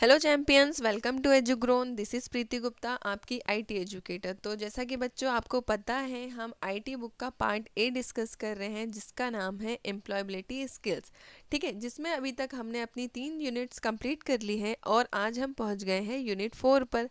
Hello champions, welcome to Edugron. This is Preeti Gupta, आपकी IT educator. तो जैसा कि बच्चों आपको पता है, हम आईटी बुक का पार्ट ए डिस्कस कर रहे हैं जिसका नाम है एम्प्लॉयबिलिटी स्किल्स। ठीक है, जिसमें अभी तक हमने अपनी 3 यूनिट्स कंप्लीट कर ली हैं और आज हम पहुंच गए हैं यूनिट 4 पर।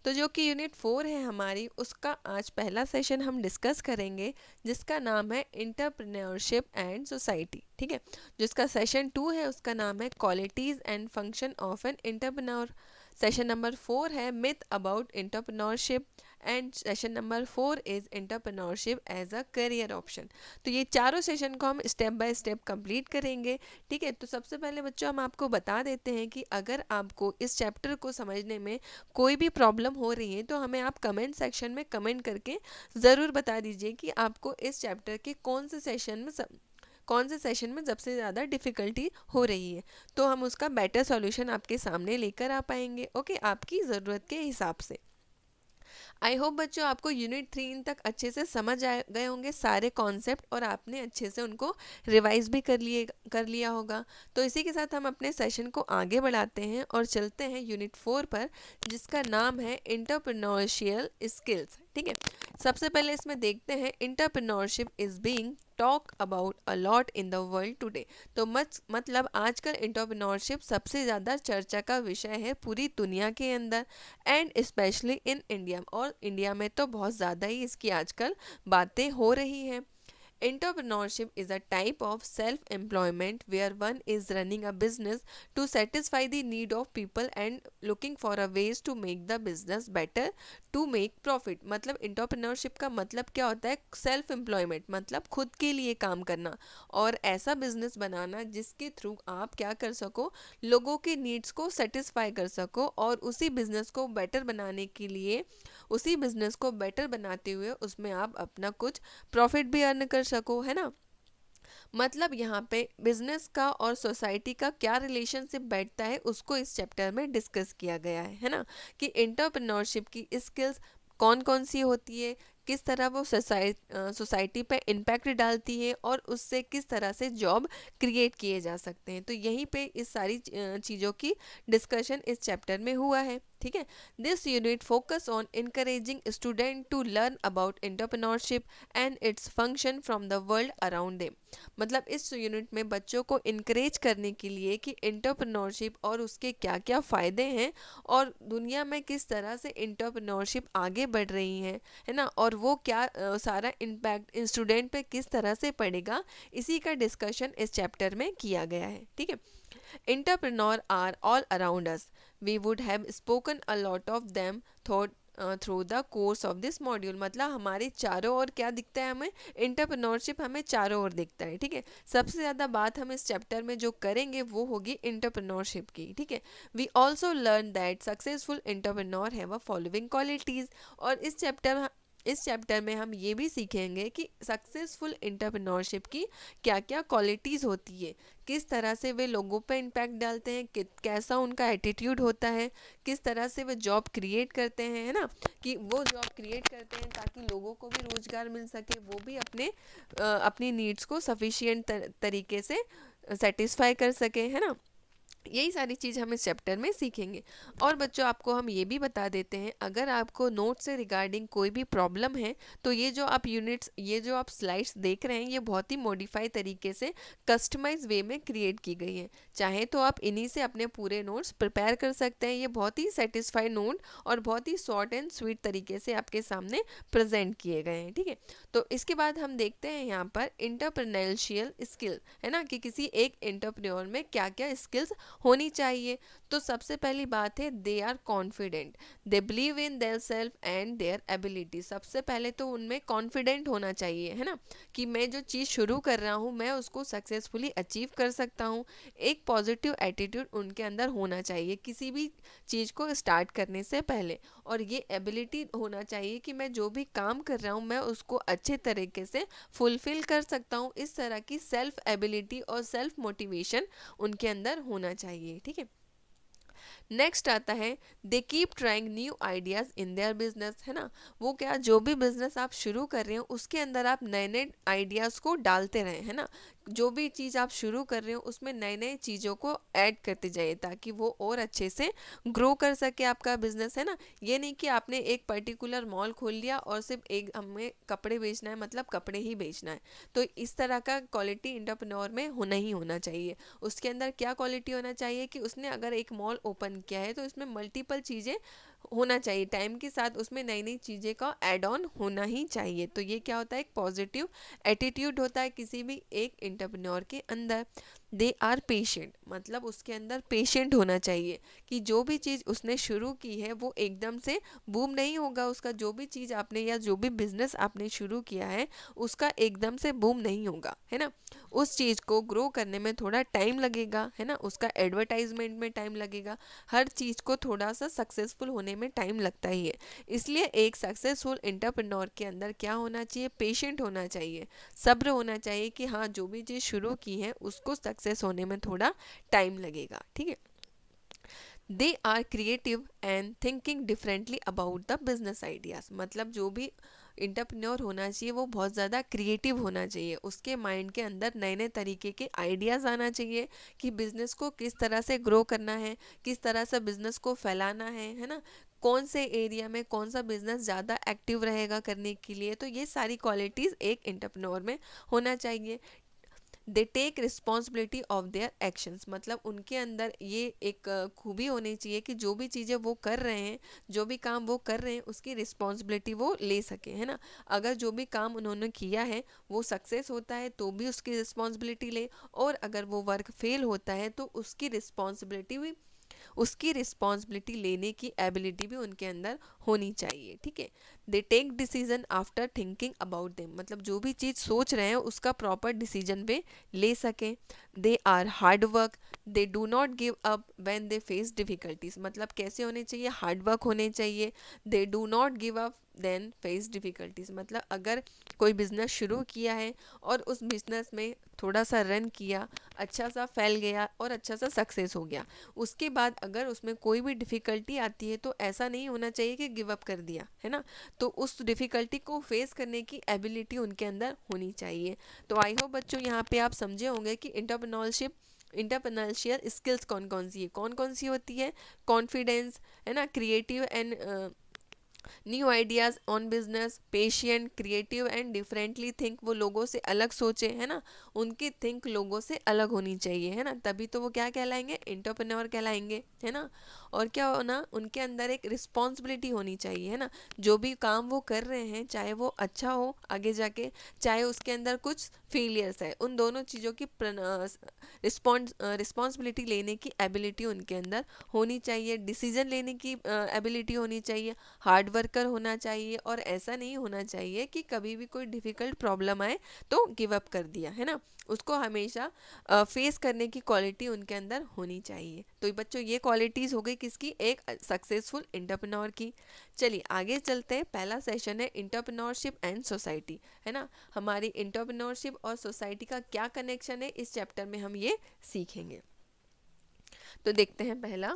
तो जो कि यूनिट 4 है हमारी, उसका आज पहला सेशन हम डिस्कस करेंगे जिसका नाम है एंटरप्रेन्योरशिप एंड सोसाइटी। ठीक है, जिसका सेशन 2 है उसका नाम है qualities and function of an entrepreneur. Session number 4 है myth about entrepreneurship and session number 4 is entrepreneurship as a career option. तो ये चारों सेशन को हम स्टेप बाय स्टेप कंप्लीट करेंगे। ठीक है, तो सबसे पहले बच्चों हम आपको बता देते हैं कि अगर आपको इस चैप्टर को समझने में कोई भी प्रॉब्लम हो रही है तो हमें आप कमेंट सेक्शन में कमेंट करके ज़रूर बता दीजिए कि आपको इस चैप्टर के कौन से सेशन में सबसे ज़्यादा डिफ़िकल्टी हो रही है, तो हम उसका बेटर सॉल्यूशन आपके सामने लेकर आ पाएंगे। ओके, आपकी ज़रूरत के हिसाब से। आई होप बच्चों आपको यूनिट 3 तक अच्छे से समझ आ गए होंगे सारे कॉन्सेप्ट, और आपने अच्छे से उनको रिवाइज भी कर लिया होगा। तो इसी के साथ हम अपने सेशन को आगे बढ़ाते हैं और चलते हैं यूनिट 4 पर, जिसका नाम है एंटरप्रेन्योरशियल स्किल्स। ठीक है, सबसे पहले इसमें देखते हैं entrepreneurship is being talk about a lot in the world today. तो मतलब आजकल एंटरप्रेन्योरशिप सबसे ज़्यादा चर्चा का विषय है पूरी दुनिया के अंदर, एंड स्पेशली इन इंडिया। और इंडिया में तो बहुत ज़्यादा ही इसकी आजकल बातें हो रही हैं। Entrepreneurship is a type of self-employment where one is running a business to satisfy the need of people and looking for a ways to make the business better to make profit। मतलब entrepreneurship का मतलब क्या होता है? Self employment मतलब खुद के लिए काम करना और ऐसा बिजनेस बनाना जिसके थ्रू आप क्या कर सको, लोगों के नीड्स को सेटिस्फाई कर सको, और उसी बिजनेस को बेटर बनाने के लिए, उसी बिजनेस को बेटर बनाते हुए उसमें आप अपना कुछ प्रॉफिट भी अर्न कर सको, है ना। मतलब यहाँ पे बिजनेस का और सोसाइटी का क्या रिलेशनशिप बैठता है उसको इस चैप्टर में डिस्कस किया गया है ना। कि एंटरप्रेन्योरशिप की स्किल्स कौन कौन सी होती है, किस तरह वो सोसाइटी पे इम्पैक्ट डालती है, और उससे किस तरह से जॉब क्रिएट किए जा सकते हैं। तो यहीं पे इस सारी चीज़ों की डिस्कशन इस चैप्टर में हुआ है। ठीक है, this unit focus on encouraging student to learn about entrepreneurship and its function from the world around them. मतलब इस यूनिट में बच्चों को इनकरेज करने के लिए कि एंटरप्रेन्योरशिप और उसके क्या क्या फ़ायदे हैं, और दुनिया में किस तरह से एंटरप्रेन्योरशिप आगे बढ़ रही है ना, और वो क्या सारा इम्पैक्ट स्टूडेंट पे किस तरह से पड़ेगा, इसी का डिस्कशन इस चैप्टर में किया गया है। ठीक है, entrepreneurs are all around us. We would have spoken a lot of them through the course of this module. मतलब हमारे चारों ओर क्या दिखता है, हमें एंटरप्रेन्योरशिप हमें चारों ओर दिखता है। ठीक है, सबसे ज़्यादा बात हम इस चैप्टर में जो करेंगे वो होगी एंटरप्रेन्योरशिप की। ठीक है, we also learn that successful entrepreneur have a following qualities. और इस चैप्टर में हम ये भी सीखेंगे कि सक्सेसफुल एंटरप्रेन्योरशिप की क्या क्या क्वालिटीज़ होती है, किस तरह से वे लोगों पे इम्पैक्ट डालते हैं, कैसा उनका एटीट्यूड होता है, किस तरह से वे जॉब क्रिएट करते हैं, है ना। कि वो जॉब क्रिएट करते हैं ताकि लोगों को भी रोज़गार मिल सके, वो भी अपनी नीड्स को सफिशिएंट तरीके से सेटिस्फाई कर सके, है ना। यही सारी चीज़ हम इस चैप्टर में सीखेंगे। और बच्चों आपको हम ये भी बता देते हैं, अगर आपको नोट से रिगार्डिंग कोई भी प्रॉब्लम है तो ये जो आप स्लाइड्स देख रहे हैं, ये बहुत ही मॉडिफाई तरीके से कस्टमाइज वे में क्रिएट की गई है। चाहे तो आप इन्हीं से अपने पूरे नोट्स प्रिपेयर कर सकते हैं। ये बहुत ही सेटिस्फाइड नोट और बहुत ही शॉर्ट एंड स्वीट तरीके से आपके सामने प्रेजेंट किए गए हैं। ठीक है, तो इसके बाद हम देखते हैं यहाँ पर इंटरप्रेन्योरशियल स्किल, है ना, कि किसी एक एंटरप्रेन्योर में क्या क्या स्किल्स होनी चाहिए। तो सबसे पहली बात है, they are confident, they believe in their self and their ability. सबसे पहले तो उनमें कॉन्फिडेंट होना चाहिए, है ना, कि मैं जो चीज़ शुरू कर रहा हूँ मैं उसको सक्सेसफुली अचीव कर सकता हूँ। एक पॉजिटिव एटीट्यूड उनके अंदर होना चाहिए किसी भी चीज़ को स्टार्ट करने से पहले। और ये एबिलिटी होना चाहिए कि मैं जो भी काम कर रहा हूँ मैं उसको अच्छे तरीके से फुलफिल कर सकता हूँ। इस तरह की सेल्फ एबिलिटी और सेल्फ मोटिवेशन उनके अंदर होना चाहिए। ठीक है, नेक्स्ट आता है, they keep trying new ideas in their business, है ना। वो क्या, जो भी बिजनेस आप शुरू कर रहे हो उसके अंदर आप नए नए आइडियाज़ को डालते रहें, है ना। जो भी चीज़ आप शुरू कर रहे हो उसमें नए नए चीज़ों को ऐड करते जाइए ताकि वो और अच्छे से ग्रो कर सके आपका बिजनेस, है ना। ये नहीं कि आपने एक पर्टिकुलर मॉल खोल लिया और सिर्फ एक हमें कपड़े बेचना है, मतलब कपड़े ही बेचना है। तो इस तरह का क्वालिटी एंटरप्रेन्योर में होना ही होना चाहिए। उसके अंदर क्या क्वालिटी होना चाहिए कि उसने अगर एक मॉल ओपन किया है तो इसमें मल्टीपल चीज़ें होना चाहिए, टाइम के साथ उसमें नई नई चीज़ें का ऐड ऑन होना ही चाहिए। तो ये क्या होता है, एक पॉजिटिव एटीट्यूड होता है किसी भी एक एंटरप्रेन्योर के अंदर। दे आर पेशेंट, मतलब उसके अंदर पेशेंट होना चाहिए कि जो भी चीज़ उसने शुरू की है वो एकदम से बूम नहीं होगा। उसका जो भी चीज़ आपने या जो भी बिजनेस आपने शुरू किया है उसका एकदम से बूम नहीं होगा, है ना। उस चीज़ को ग्रो करने में थोड़ा टाइम लगेगा, है ना। उसका एडवर्टाइजमेंट में टाइम लगेगा, हर चीज़ को थोड़ा सा सक्सेसफुल होने में टाइम लगता ही है। इसलिए एक सक्सेसफुल एंटरप्रेन्योर के अंदर क्या होना चाहिए, पेशेंट होना चाहिए, सब्र होना चाहिए कि हाँ जो भी चीज़ शुरू की है उसको सक्सेस होने में थोड़ा टाइम लगेगा, ठीक है। They are creative and thinking differently about the business ideas, मतलब जो भी इंटरप्रेन्योर होना चाहिए वो बहुत ज़्यादा क्रिएटिव होना चाहिए। उसके माइंड के अंदर नए नए तरीके के आइडियाज़ आना चाहिए कि बिज़नेस को किस तरह से ग्रो करना है, किस तरह से बिज़नेस को फैलाना है ना। कौन से एरिया में कौन सा बिज़नेस ज़्यादा एक्टिव रहेगा करने के लिए। तो ये सारी क्वालिटीज़ एक एंटरप्रेन्योर में होना चाहिए। They take responsibility of their actions, मतलब उनके अंदर ये एक खूबी होनी चाहिए कि जो भी चीज़ें वो कर रहे हैं, जो भी काम वो कर रहे हैं उसकी रिस्पॉन्सिबिलिटी वो ले सके, है ना। अगर जो भी काम उन्होंने किया है वो सक्सेस होता है तो भी उसकी रिस्पॉन्सिबिलिटी ले, और अगर वो वर्क फेल होता है तो उसकी रिस्पॉन्सिबिलिटी लेने की एबिलिटी भी उनके अंदर होनी चाहिए, ठीक है। They take decision after thinking about them, मतलब जो भी चीज़ सोच रहे हैं उसका प्रॉपर डिसीजन वे ले सकें। They are hard work, they do not give up when they face difficulties, मतलब कैसे होने चाहिए, हार्ड वर्क होने चाहिए। They do not give up then face difficulties, मतलब अगर कोई बिज़नेस शुरू किया है और उस बिज़नेस में थोड़ा सा रन किया, अच्छा सा फैल गया और अच्छा सा सक्सेस हो गया, उसके बाद अगर उसमें कोई भी डिफ़िकल्टी आती है तो ऐसा नहीं होना चाहिए कि गिव अप कर दिया, है ना। तो उस डिफ़िकल्टी को फेस करने की एबिलिटी उनके अंदर होनी चाहिए। तो आई होप बच्चों यहाँ पे आप समझे होंगे कि इंटरप्रेन्योरशिप स्किल्स कौन कौन सी होती है। कॉन्फिडेंस, है ना, creative and new ideas on business, patient, creative and differently think, वो लोगों से अलग सोचे, है ना। उनकी थिंक लोगों से अलग होनी चाहिए, है ना, तभी तो वो क्या कहलाएंगे, एंटरप्रेन्योर कहलाएंगे, है ना। और क्या होना, उनके अंदर एक रिस्पॉन्सिबिलिटी होनी चाहिए, है ना। जो भी काम वो कर रहे हैं चाहे वो अच्छा हो आगे जाके, चाहे उसके अंदर कुछ फेलियर्स है, उन दोनों चीज़ों की रिस्पॉन्सिबिलिटी लेने की एबिलिटी उनके अंदर होनी चाहिए। डिसीजन लेने की एबिलिटी होनी चाहिए। हार्ड वर्कर होना चाहिए, और ऐसा नहीं होना चाहिए कि कभी भी कोई डिफ़िकल्ट प्रॉब्लम आए तो गिव अप कर दिया, है ना। उसको हमेशा फेस करने की क्वालिटी उनके अंदर होनी चाहिए। तो बच्चों ये क्वालिटीज़ हो गई किसकी, एक सक्सेसफुल एंटरप्रेन्योर की। चलिए आगे चलते हैं। पहला सेशन है एंटरप्रेन्योरशिप एंड सोसाइटी, है ना। हमारी एंटरप्रेन्योरशिप और सोसाइटी का क्या कनेक्शन है, इस चैप्टर में हम ये सीखेंगे। तो देखते हैं पहला,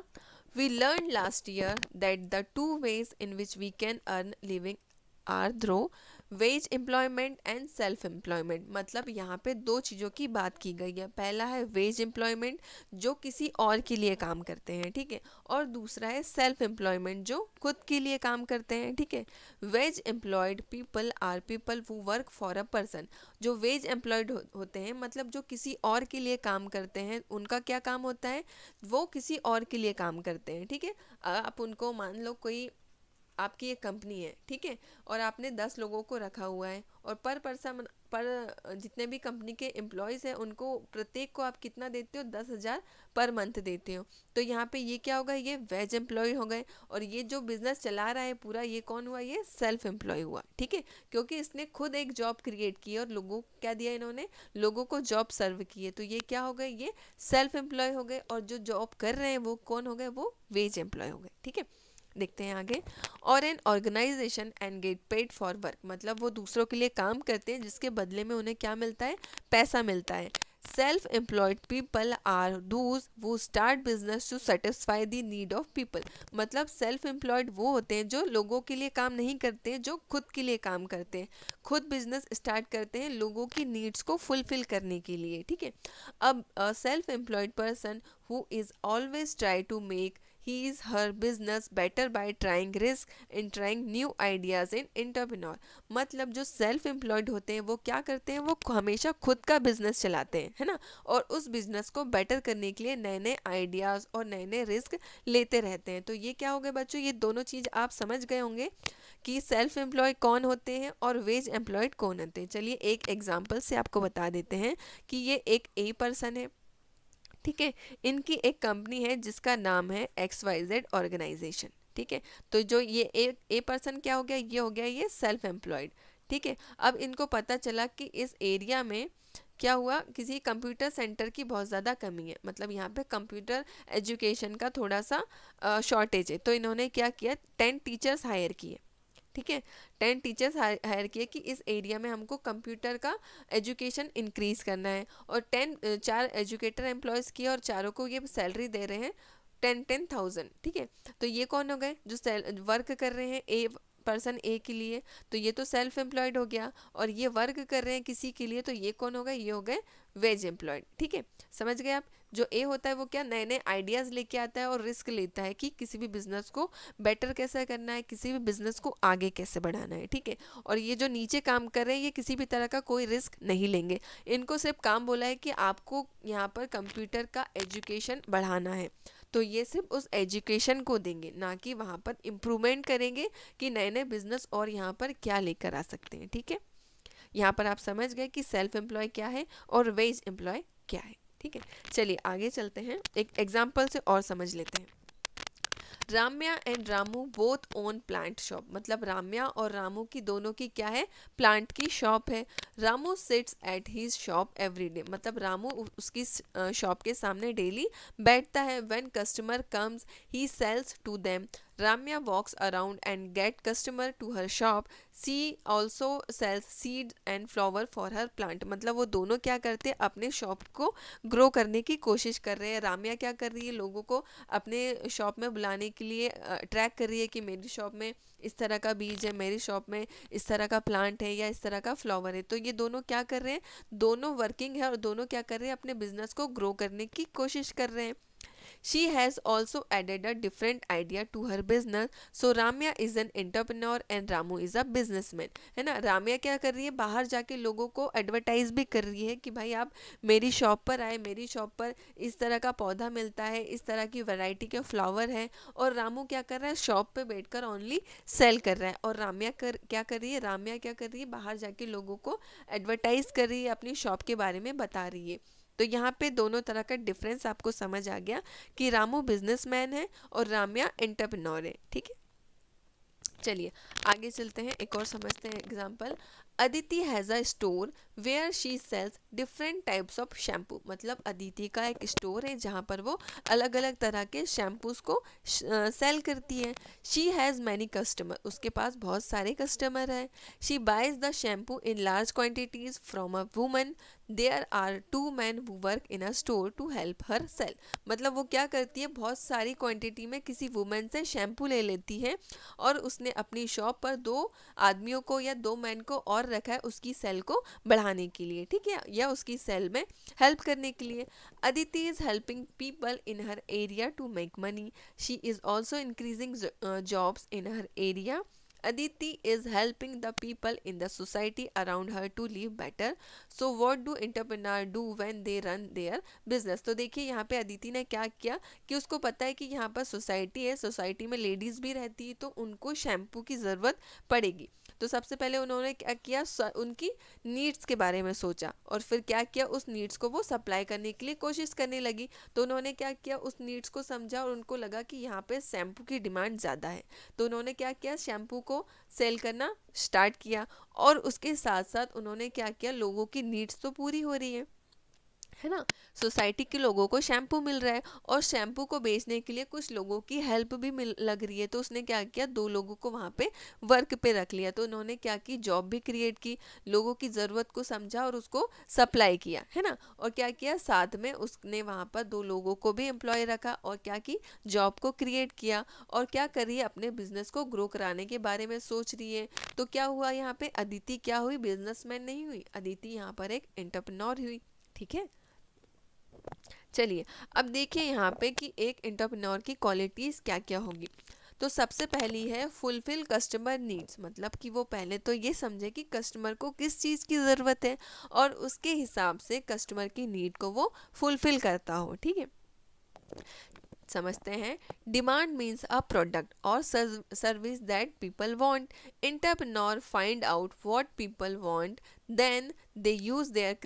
we learned last year that the two ways in which we can earn living are through veg employment and self employment, मतलब यहाँ पे दो चीज़ों की बात की गई है। पहला है वेज एम्प्लॉयमेंट जो किसी और के लिए काम करते हैं, ठीक है, और दूसरा है सेल्फ एम्प्लॉयमेंट जो खुद के लिए काम करते हैं, ठीक है। Wage employed people are people who work for a person, जो वेज एम्प्लॉयड होते हैं मतलब जो किसी और के लिए काम करते हैं, उनका क्या काम होता है, वो किसी और के लिए काम करते हैं, ठीक है। आप उनको मान लो कोई आपकी एक कंपनी है, ठीक है, और आपने 10 लोगों को रखा हुआ है, और पर पर्सन पर जितने भी कंपनी के एम्प्लॉयज़ हैं उनको प्रत्येक को आप कितना देते हो, 10,000 पर मंथ देते हो। तो यहाँ पे ये क्या होगा, ये वेज एम्प्लॉय हो गए, और ये जो बिजनेस चला रहा है पूरा, ये कौन हुआ, ये सेल्फ एम्प्लॉय हुआ, ठीक है, क्योंकि इसने खुद एक जॉब क्रिएट की और लोगों को क्या दिया, इन्होंने लोगों को जॉब सर्व की है। तो ये क्या हो गए, ये सेल्फ एम्प्लॉय हो गए, और जो जॉब कर रहे हैं वो कौन हो गए, वो वेज एम्प्लॉय हो गए, ठीक है। देखते हैं आगे। और an organisation and get paid for work, मतलब वो दूसरों के लिए काम करते हैं जिसके बदले में उन्हें क्या मिलता है, पैसा मिलता है। Self employed people are those वो start business to satisfy the need of people. मतलब सेल्फ एम्प्लॉयड वो होते हैं जो लोगों के लिए काम नहीं करते, जो खुद के लिए काम करते हैं, खुद बिजनेस स्टार्ट करते हैं लोगों की नीड्स को फुलफिल करने के लिए। ठीक है, अब self employed person who is always try to make his her business better by trying risk in trying new ideas in entrepreneur। मतलब जो सेल्फ एम्प्लॉयड होते हैं वो क्या करते हैं, वो हमेशा खुद का बिजनेस चलाते हैं, है ना, और उस बिजनेस को बेटर करने के लिए नए नए आइडियाज़ और नए नए रिस्क लेते रहते हैं। तो ये क्या हो गया बच्चों, ये दोनों चीज़ आप समझ गए होंगे कि सेल्फ एम्प्लॉयड कौन होते हैं और वेज एम्प्लॉयड कौन होते हैं। चलिए एक एग्जाम्पल से आपको बता देते हैं कि ये एक ए पर्सन है, ठीक है, इनकी एक कंपनी है जिसका नाम है XYZ ऑर्गेनाइजेशन। ठीक है, तो जो ये ए पर्सन क्या हो गया, ये हो गया ये सेल्फ एम्प्लॉयड। ठीक है, अब इनको पता चला कि इस एरिया में क्या हुआ, किसी कंप्यूटर सेंटर की बहुत ज़्यादा कमी है, मतलब यहाँ पे कंप्यूटर एजुकेशन का थोड़ा सा शॉर्टेज है। तो इन्होंने क्या किया, 10 टीचर्स हायर किए। ठीक है, 10 टीचर्स हायर किए कि इस एरिया में हमको कंप्यूटर का एजुकेशन इंक्रीज करना है, और 4 एजुकेटर एम्प्लॉयज़ किए और चारों को ये सैलरी दे रहे हैं 10,000। ठीक है, तो ये कौन हो गए, जो वर्क कर रहे हैं ए पर्सन ए के लिए, तो ये तो सेल्फ एम्प्लॉयड हो गया, और ये वर्क कर रहे हैं किसी के लिए, तो ये कौन हो गए, ये हो गए वेज एम्प्लॉयड। ठीक है, समझ गए आप। जो ए होता है वो क्या, नए नए आइडियाज़ लेके आता है और रिस्क लेता है कि किसी भी बिजनेस को बेटर कैसे करना है, किसी भी बिजनेस को आगे कैसे बढ़ाना है। ठीक है, और ये जो नीचे काम कर रहे हैं ये किसी भी तरह का कोई रिस्क नहीं लेंगे, इनको सिर्फ काम बोला है कि आपको यहाँ पर कंप्यूटर का एजुकेशन बढ़ाना है, तो ये सिर्फ उस एजुकेशन को देंगे, ना कि वहाँ पर इम्प्रूवमेंट करेंगे कि नए नए बिजनेस और यहाँ पर क्या लेकर आ सकते हैं। ठीक है, यहाँ पर आप समझ गए कि सेल्फ एम्प्लॉय क्या है और वेज एम्प्लॉय क्या है। ठीक है, चलिए आगे चलते हैं, एक एग्जाम्पल से और समझ लेते हैं। Ramya and Ramu both own plant shop. मतलब राम्या और रामू की दोनों की क्या है, प्लांट की शॉप है। Ramu sits at his shop every day. मतलब रामू उसकी शॉप के सामने डेली बैठता है। When customer comes he sells to them. Ramya walks around and get customer to her shop. She also sells seed and flower for her plant। मतलब वो दोनों क्या करते हैं, अपने शॉप को ग्रो करने की कोशिश कर रहे हैं। राम्या क्या कर रही है, लोगों को अपने शॉप में बुलाने के लिए अट्रैक्ट कर रही है कि मेरी शॉप में इस तरह का बीज है, मेरी शॉप में इस तरह का प्लांट है या इस तरह का फ्लावर है। तो ये दोनों क्या कर रहे हैं, दोनों वर्किंग है और दोनों क्या कर रहे हैं, अपने बिजनेस को ग्रो करने की कोशिश कर रहे हैं। She has also added a different idea to her business. So Ramya is an entrepreneur and Ramu is a businessman। है ना, राम्या क्या कर रही है, बाहर जाके लोगों को एडवर्टाइज भी कर रही है कि भाई आप मेरी शॉप पर आए, मेरी शॉप पर इस तरह का पौधा मिलता है, इस तरह की वैरायटी के फ्लावर है। और रामू क्या कर रहा है, शॉप पे बैठकर ओनली सेल कर रहा है। और क्या कर रही है, राम्या क्या कर रही है, बाहर जाके लोगों को एडवर्टाइज कर रही है, अपनी शॉप के बारे में बता रही है। तो यहाँ पे दोनों तरह का डिफरेंस आपको समझ आ गया कि रामू बिजनेसमैन है और राम्या एंटरप्रेन्योर है। ठीक है, चलिए आगे चलते हैं, एक और समझते हैं example. Aditi has a store where she sells different types of shampoo. मतलब अदिति का एक स्टोर है जहाँ पर वो अलग अलग तरह के शैम्पूज को सेल करती है। शी हैज़ मैनी कस्टमर, उसके पास बहुत सारे कस्टमर हैं। She buys the shampoo in large quantities from a woman. There are 2 men who work in a store to help her sell। मतलब वो क्या करती है, बहुत सारी क्वांटिटी में किसी वुमेन से शैम्पू ले लेती है और उसने अपनी शॉप पर 2 आदमियों को या 2 मैन को और रखा है उसकी सेल को बढ़ाने के लिए। ठीक है, या उसकी सेल में हेल्प करने के लिए। Aditi is helping people in her area to make money. She is also increasing jobs in her area. Aditi is helping the people in the society around her to live better. So what do entrepreneurs do when they run their business? तो देखिए यहाँ पे अदिति ने क्या किया कि उसको पता है कि यहाँ पर सोसाइटी है, सोसाइटी में लेडीज भी रहती है, तो उनको शैम्पू की ज़रूरत पड़ेगी। तो सबसे पहले उन्होंने क्या किया, उनकी नीड्स के बारे में सोचा और फिर क्या किया, उस नीड्स को वो सप्लाई करने के लिए कोशिश करने लगी। तो उन्होंने क्या किया, उस नीड्स को समझा और उनको लगा कि यहाँ पे शैम्पू की डिमांड ज़्यादा है। तो उन्होंने क्या किया, शैम्पू को सेल करना स्टार्ट किया और उसके साथ साथ उन्होंने क्या किया, लोगों की नीड्स तो पूरी हो रही है, है ना। सोसाइटी के लोगों को शैम्पू मिल रहा है और शैम्पू को बेचने के लिए कुछ लोगों की हेल्प भी मिल लग रही है, तो उसने क्या किया, 2 लोगों को वहाँ पे वर्क पे रख लिया। तो उन्होंने क्या की, जॉब भी क्रिएट की, लोगों की ज़रूरत को समझा और उसको सप्लाई किया, है ना। और क्या किया, साथ में उसने वहाँ पर 2 लोगों को भी एम्प्लॉय रखा और क्या की, जॉब को क्रिएट किया। और क्या कर रही है, अपने बिजनेस को ग्रो कराने के बारे में सोच रही है। तो क्या हुआ यहाँ पे, अदिति क्या हुई, बिजनेसमैन नहीं हुई, अदिति यहाँ पर एक एंटरप्रेन्योर हुई। ठीक है, चलिए अब देखिए यहाँ पे कि एक एंटरप्रेन्योर की क्वालिटीज़ क्या क्या होगी। तो सबसे पहली है फुलफिल कस्टमर नीड्स, मतलब कि वो पहले तो ये समझे कि कस्टमर को किस चीज़ की ज़रूरत है और उसके हिसाब से कस्टमर की नीड को वो फुलफिल करता हो। ठीक है, समझते हैं। डिमांड मीन्स अ प्रोडक्ट और service that people want. Entrepreneur find out what people want, then they use their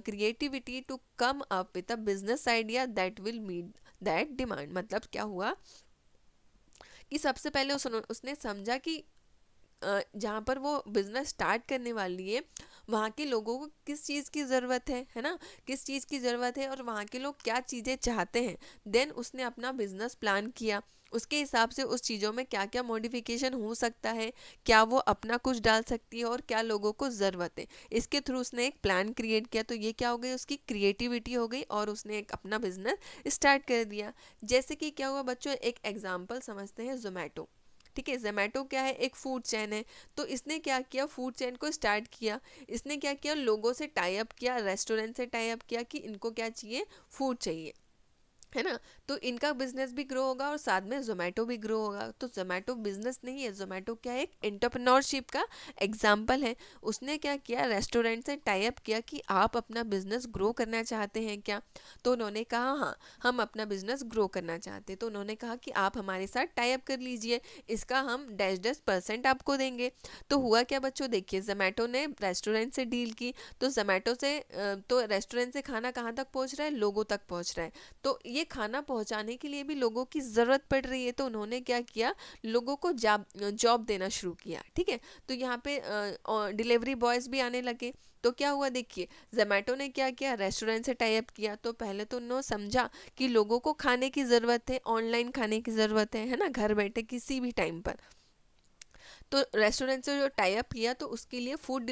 creativity to come up with a business idea that will meet that demand. मतलब क्या हुआ कि सबसे पहले उसने समझा कि जहाँ पर वो बिज़नेस स्टार्ट करने वाली है वहाँ के लोगों को किस चीज़ की ज़रूरत है ना, किस चीज़ की ज़रूरत है और वहाँ के लोग क्या चीज़ें चाहते हैं। देन उसने अपना बिज़नेस प्लान किया, उसके हिसाब से उस चीज़ों में क्या क्या मॉडिफिकेशन हो सकता है, क्या वो अपना कुछ डाल सकती है और क्या लोगों को ज़रूरत है। इसके थ्रू उसने एक प्लान क्रिएट किया, तो ये क्या हो गई, उसकी क्रिएटिविटी हो गई और उसने एक अपना बिज़नेस स्टार्ट कर दिया। जैसे कि क्या हुआ बच्चों, एक एग्जाम्पल समझते हैं, जोमेटो। ठीक है, जोमेटो क्या है, एक फूड चेन है। तो इसने क्या किया, फूड चेन को स्टार्ट किया, इसने क्या किया, लोगों से टाई अप किया, रेस्टोरेंट से टाई अप किया कि इनको क्या चाहिए, फूड चाहिए, है ना। तो इनका बिजनेस भी ग्रो होगा और साथ में जोमेटो भी ग्रो होगा। तो जोमेटो बिजनेस नहीं है, जोमेटो क्या है, एक एंटरप्रेन्योरशिप का एग्जाम्पल है। उसने क्या किया, रेस्टोरेंट से टाई अप किया कि आप अपना बिजनेस ग्रो करना चाहते हैं क्या। तो उन्होंने कहा हाँ, हम अपना बिजनेस ग्रो करना चाहते हैं। तो उन्होंने कहा कि आप हमारे साथ टाई अप कर लीजिए, इसका हम 10% आपको देंगे। तो हुआ क्या बच्चों, देखिए जोमेटो ने रेस्टोरेंट से डील की, तो जोमेटो से तो रेस्टोरेंट से खाना कहाँ तक पहुँच रहा है, लोगों तक पहुँच रहा है। तो ये खाना पहुंचाने के लिए भी लोगों की ज़रूरत पड़ रही है, तो उन्होंने क्या किया, लोगों को जॉब देना शुरू किया। ठीक है, तो यहाँ पे डिलीवरी बॉयज़ भी आने लगे। तो क्या हुआ, देखिए जोमेटो ने क्या किया, रेस्टोरेंट से टाई अप किया। तो पहले तो उन्होंने समझा कि लोगों को खाने की ज़रूरत है, ऑनलाइन खाने की ज़रूरत है ना, घर बैठे किसी भी टाइम पर। तो रेस्टोरेंट से जो टाई अप किया, तो उसके लिए फूड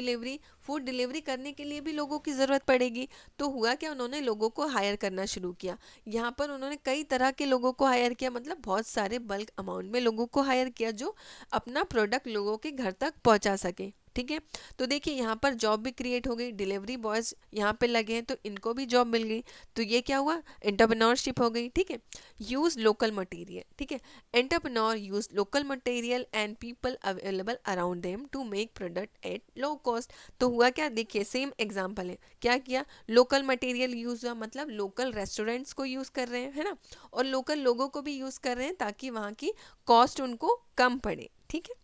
डिलीवरी करने के लिए भी लोगों की ज़रूरत पड़ेगी। तो हुआ क्या, उन्होंने लोगों को हायर करना शुरू किया। यहाँ पर उन्होंने कई तरह के लोगों को हायर किया, मतलब बहुत सारे बल्क अमाउंट में लोगों को हायर किया जो अपना प्रोडक्ट लोगों के घर तक पहुँचा सके। ठीक है, तो देखिए यहाँ पर जॉब भी क्रिएट हो गई, डिलीवरी बॉयज़ यहाँ पे लगे हैं तो इनको भी जॉब मिल गई। तो ये क्या हुआ, एंटरप्रेन्योरशिप हो गई। ठीक है, यूज़ लोकल मटेरियल। ठीक है, entrepreneur use local material and people available around them to make product at low cost। तो हुआ क्या, देखिए सेम एग्जांपल है, क्या किया, लोकल मटेरियल यूज हुआ, मतलब लोकल रेस्टोरेंट्स को यूज कर रहे हैं, है ना, और लोकल लोगों को भी यूज कर रहे हैं ताकि वहाँ की कॉस्ट उनको कम पड़े। ठीक है,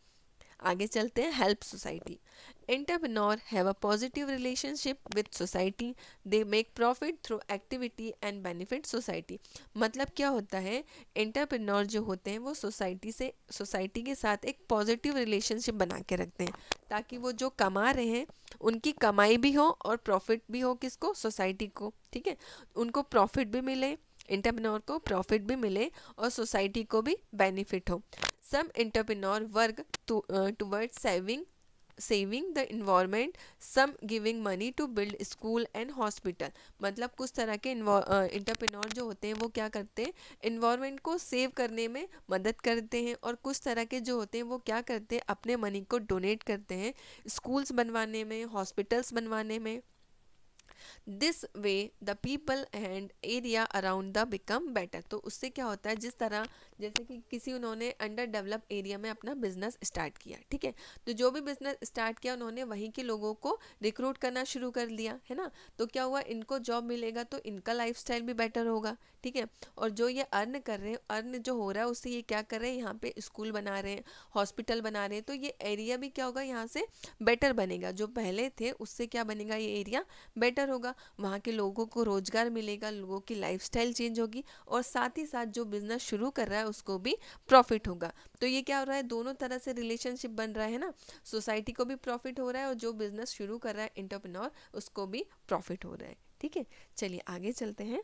आगे चलते हैं, help society. Entrepreneur have a positive relationship with society. They make profit through activity and benefit society। मतलब क्या होता है, एंटरप्रेन्योर जो होते हैं वो सोसाइटी के साथ एक पॉजिटिव रिलेशनशिप बना के रखते हैं ताकि वो जो कमा रहे हैं उनकी कमाई भी हो और प्रॉफिट भी हो, किसको, सोसाइटी को। ठीक है, उनको प्रॉफिट भी मिले, एंटरप्रेन्योर को प्रॉफिट भी मिले और सोसाइटी को भी बेनिफिट हो। Some entrepreneur work toward saving the environment, some giving money to build school and hospital. मतलब कुछ तरह के एंटरप्रेन्योर जो होते हैं वो क्या करते हैं, इन्वायरमेंट को सेव करने में मदद करते हैं, और कुछ तरह के जो होते हैं वो क्या करते हैं, अपने मनी को डोनेट करते हैं स्कूल्स बनवाने में, हॉस्पिटल्स बनवाने में। This way the people and area around the become better. तो उससे क्या होता है, जिस तरह जैसे कि किसी उन्होंने अंडर डेवलप एरिया में अपना बिजनेस स्टार्ट किया, ठीक है, तो जो भी बिजनेस स्टार्ट किया उन्होंने वहीं के लोगों को रिक्रूट करना शुरू कर दिया, है ना। तो क्या हुआ, इनको जॉब मिलेगा तो इनका लाइफस्टाइल भी बेटर होगा। ठीक है, और जो ये अर्न कर रहे हैं, अर्न जो हो रहा है उससे ये क्या कर रहे हैं, यहाँ पे स्कूल बना रहे हैं, हॉस्पिटल बना रहे हैं, तो ये एरिया भी क्या होगा, यहाँ से बेटर बनेगा, जो पहले थे उससे क्या बनेगा, ये एरिया बेटर होगा, वहाँ के लोगों को रोजगार मिलेगा, लोगों की लाइफस्टाइल चेंज होगी, और साथ ही साथ जो बिजनेस शुरू कर रहा है उसको भी प्रॉफिट होगा। तो ये क्या हो रहा है, दोनों तरह से रिलेशनशिप बन रहा है ना, सोसाइटी को भी प्रॉफिट हो रहा है और जो बिजनेस शुरू कर रहा है एंटरप्रेन्योर उसको भी प्रॉफिट हो रहा है। ठीक ठीक है, चलिए आगे चलते हैं।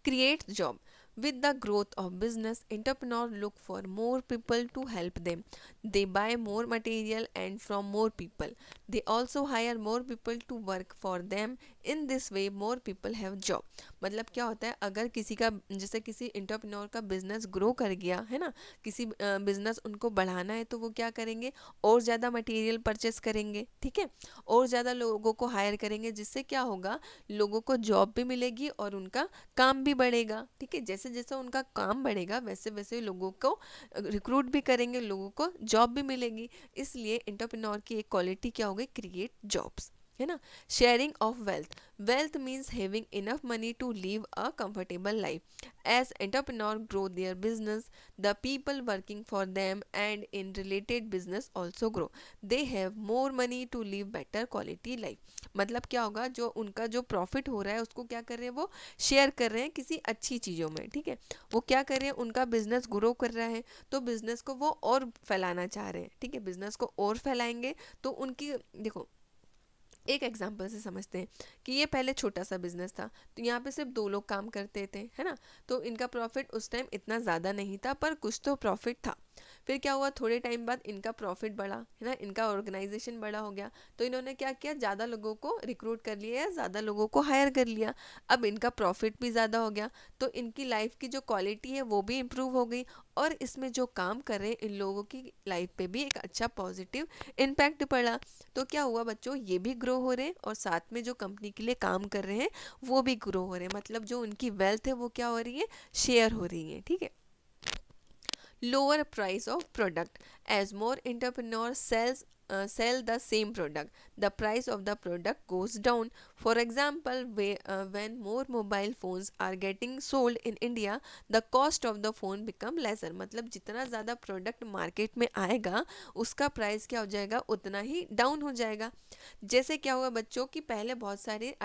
Create job with the growth of business, entrepreneurs look for more people to help them. They buy more material and from more people. They also hire more people to work for them. In this way more people have job. मतलब क्या होता है, अगर किसी का जैसे किसी entrepreneur का बिजनेस ग्रो कर गया है ना, किसी बिजनेस उनको बढ़ाना है तो वो क्या करेंगे, और ज़्यादा मटेरियल परचेस करेंगे, ठीक है, और ज़्यादा लोगों को हायर करेंगे, जिससे क्या होगा, लोगों को जॉब भी मिलेगी और उनका काम भी बढ़ेगा, ठीक है। जैसे जैसे उनका काम बढ़ेगा वैसे वैसे लोगों को रिक्रूट भी करेंगे, लोगों को जॉब भी मिलेगी। इसलिए एंटरप्रेन्योर की एक क्वालिटी क्या हो गई, क्रिएट जॉब्स, है ना। Sharing of wealth, wealth means having enough money to live a comfortable life. As entrepreneur grow their business, the people working for them and in related business also grow. They have more money to live better quality life. मतलब क्या होगा, जो उनका जो profit हो रहा है उसको क्या कर रहे हैं, वो शेयर कर रहे हैं किसी अच्छी चीज़ों में, ठीक है। वो क्या कर रहे हैं, उनका बिजनेस ग्रो कर रहा है तो बिजनेस को वो और फैलाना चाह रहे हैं, ठीक है। बिजनेस को और फैलाएंगे तो उनकी, देखो एक एग्जांपल से समझते हैं कि ये पहले छोटा सा बिजनेस था, तो यहाँ पे सिर्फ 2 लोग काम करते थे, है ना। तो इनका प्रॉफिट उस टाइम इतना ज़्यादा नहीं था, पर कुछ तो प्रॉफिट था। फिर क्या हुआ, थोड़े टाइम बाद इनका प्रॉफिट बढ़ा, है ना, इनका ऑर्गेनाइजेशन बड़ा हो गया, तो इन्होंने क्या किया, ज़्यादा लोगों को रिक्रूट कर लिया या ज़्यादा लोगों को हायर कर लिया। अब इनका प्रॉफिट भी ज़्यादा हो गया, तो इनकी लाइफ की जो क्वालिटी है वो भी इम्प्रूव हो गई, और इसमें जो काम कर रहे हैं इन लोगों की लाइफ पे भी एक अच्छा पॉजिटिव इम्पैक्ट पड़ा। तो क्या हुआ बच्चों, ये भी ग्रो हो रहे हैं और साथ में जो कंपनी के लिए काम कर रहे हैं वो भी ग्रो हो रहे हैं। मतलब जो उनकी वेल्थ है वो क्या हो रही है, शेयर हो रही है, ठीक है। lower price of product, as more entrepreneurs sell the same product, the price of the product goes down. For example, when more mobile phones are getting sold in India, the cost of the phone become lesser. मतलब जितना ज़्यादा product market में आएगा उसका price क्या हो जाएगा, उतना ही डाउन हो जाएगा। जैसे क्या हुआ बच्चों की, पहले बहुत सारे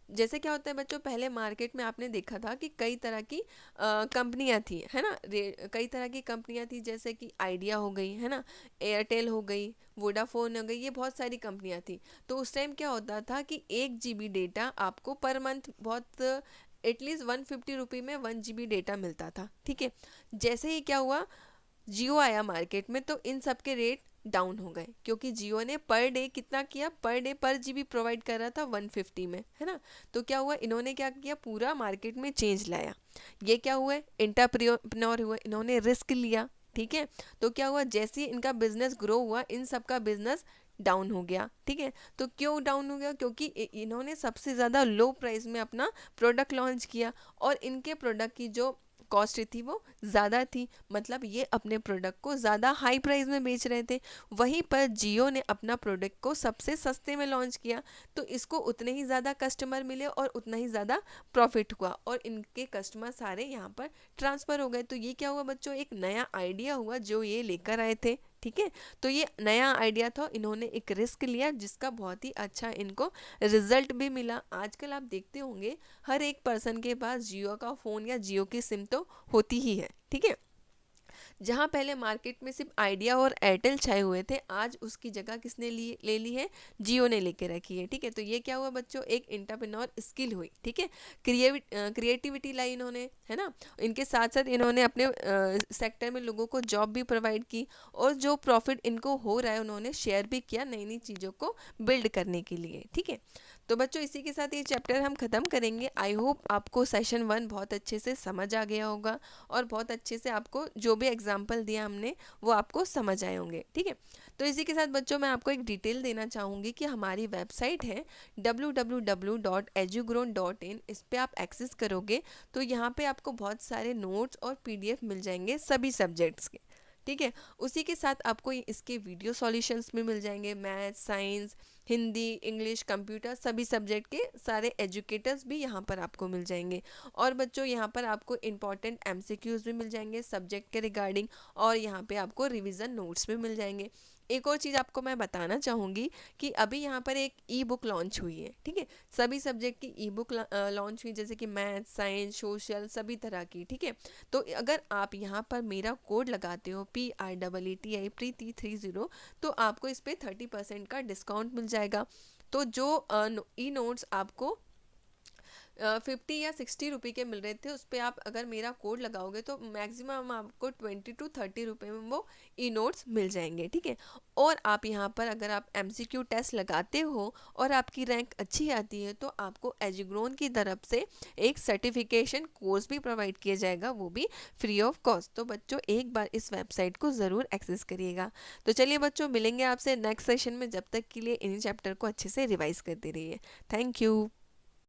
जैसे क्या होता है बच्चों, पहले मार्केट में आपने देखा था कि कई तरह की कंपनियां थी, है ना, कई तरह की कंपनियां थी, जैसे कि आइडिया हो गई, है ना, एयरटेल हो गई, वोडाफोन हो गई, ये बहुत सारी कंपनियां थी। तो उस टाइम क्या होता था कि 1 GB डेटा आपको पर मंथ बहुत एटलीस्ट 150 रुपये में 1 GB डेटा मिलता था, ठीक है। जैसे ही क्या हुआ, जियो आया मार्केट में, तो इन सब के रेट डाउन हो गए, क्योंकि जियो ने पर डे कितना किया, पर डे पर GB प्रोवाइड कर रहा था 150 में, है ना। तो क्या हुआ, इन्होंने क्या किया, पूरा मार्केट में चेंज लाया। ये क्या हुआ, एंटरप्रेन्योर हुआ, इन्होंने रिस्क लिया, ठीक है। तो क्या हुआ, जैसे ही इनका बिजनेस ग्रो हुआ, इन सब का बिजनेस डाउन हो गया, ठीक है। तो क्यों डाउन हो गया, क्योंकि इन्होंने सबसे ज़्यादा लो प्राइस में अपना प्रोडक्ट लॉन्च किया, और इनके प्रोडक्ट की जो कॉस्ट थी वो ज़्यादा थी। मतलब ये अपने प्रोडक्ट को ज़्यादा हाई प्राइस में बेच रहे थे, वहीं पर जियो ने अपना प्रोडक्ट को सबसे सस्ते में लॉन्च किया, तो इसको उतने ही ज़्यादा कस्टमर मिले और उतना ही ज़्यादा प्रॉफिट हुआ, और इनके कस्टमर सारे यहाँ पर ट्रांसफ़र हो गए। तो ये क्या हुआ बच्चों, एक नया आइडिया हुआ जो ये लेकर आए थे, ठीक है। तो ये नया आइडिया था, इन्होंने एक रिस्क लिया जिसका बहुत ही अच्छा इनको रिजल्ट भी मिला। आजकल आप देखते होंगे हर एक पर्सन के पास जियो का फ़ोन या जियो की सिम तो होती ही है, ठीक है। जहाँ पहले मार्केट में सिर्फ आइडिया और एयरटेल छाए हुए थे, आज उसकी जगह किसने ले ली है, जियो ने लेके रखी है, ठीक है। तो ये क्या हुआ बच्चों, एक एंटरप्रेन्योर स्किल हुई, ठीक है। क्रिएटिविटी लाई इन्होंने, है ना। इनके साथ साथ इन्होंने अपने सेक्टर में लोगों को जॉब भी प्रोवाइड की, और जो प्रॉफिट इनको हो रहा है उन्होंने शेयर भी किया नई नई चीज़ों को बिल्ड करने के लिए, ठीक है। तो बच्चों इसी के साथ ये चैप्टर हम ख़त्म करेंगे। आई होप आपको सेशन 1 बहुत अच्छे से समझ आ गया होगा, और बहुत अच्छे से आपको जो भी एग्जाम्पल दिया हमने वो आपको समझ आए होंगे, ठीक है। तो इसी के साथ बच्चों मैं आपको एक डिटेल देना चाहूँगी कि हमारी वेबसाइट है www.edugrown.in। इस पर आप एक्सेस करोगे तो यहाँ पे आपको बहुत सारे नोट्स और PDF मिल जाएंगे सभी सब्जेक्ट्स के, ठीक है। उसी के साथ आपको इसके वीडियो सॉल्यूशंस भी मिल जाएंगे, math, science, Hindi, English, computer, सभी सब्जेक्ट के सारे एजुकेटर्स भी यहाँ पर आपको मिल जाएंगे। और बच्चों यहाँ पर आपको इम्पॉर्टेंट MCQs भी मिल जाएंगे सब्जेक्ट के रिगार्डिंग, और यहाँ पे आपको रिवीजन नोट्स भी मिल जाएंगे। एक और चीज़ आपको मैं बताना चाहूँगी कि अभी यहाँ पर एक E-बुक लॉन्च हुई है, ठीक है। सभी सब्जेक्ट की E-बुक लॉन्च हुई, जैसे कि मैथ, साइंस, सोशल, सभी तरह की, ठीक है। तो अगर आप यहाँ पर मेरा कोड लगाते हो PREETI प्रीति 30, तो आपको इस पर 30% का डिस्काउंट मिल जाएगा। तो जो ई नोट्स आपको 50 या 60 रुपये के मिल रहे थे, उस पर आप अगर मेरा कोड लगाओगे तो मैक्सिमम आपको 20 to 30 रुपये में वो ई नोट्स मिल जाएंगे, ठीक है। और आप यहाँ पर अगर आप MCQ टेस्ट लगाते हो और आपकी रैंक अच्छी आती है तो आपको एजुग्रोन की तरफ से एक सर्टिफिकेशन कोर्स भी प्रोवाइड किया जाएगा, वो भी फ्री ऑफ कॉस्ट। तो बच्चों एक बार इस वेबसाइट को ज़रूर एक्सेस करिएगा। तो चलिए बच्चों, मिलेंगे आपसे नेक्स्ट सेशन में, जब तक के लिए इन्हीं चैप्टर को अच्छे से रिवाइज करते रहिए। Thank you.